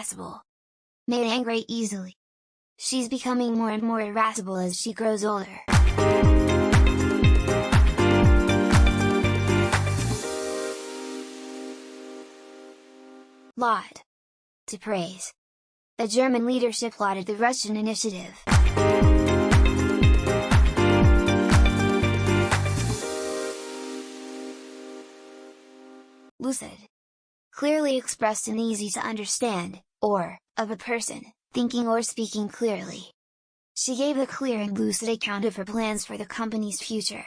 irascible. Made angry easily. She's becoming more and more irascible as she grows older. Laud. To praise. The German leadership lauded the Russian initiative. Lucid. Clearly expressed and easy to understand, or, of a person, thinking or speaking clearly. She gave a clear and lucid account of her plans for the company's future.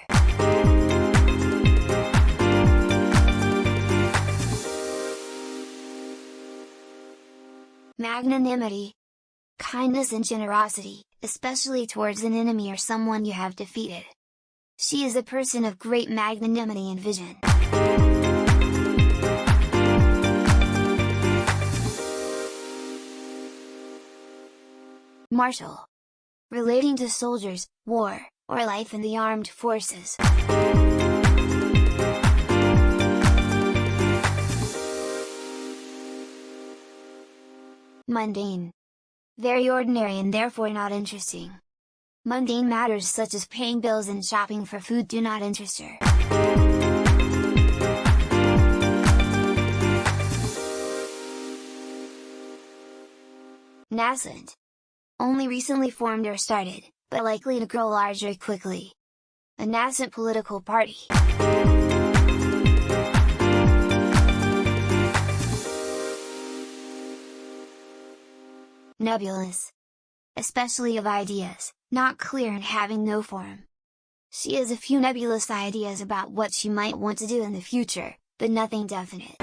Magnanimity. Kindness and generosity, especially towards an enemy or someone you have defeated. She is a person of great magnanimity and vision. Martial. Relating to soldiers, war, or life in the armed forces. Mundane. Very ordinary and therefore not interesting. Mundane matters such as paying bills and shopping for food do not interest her. Nascent. Only recently formed or started, but likely to grow larger quickly. A nascent political party. Nebulous. Especially of ideas, not clear and having no form. She has a few nebulous ideas about what she might want to do in the future, but nothing definite.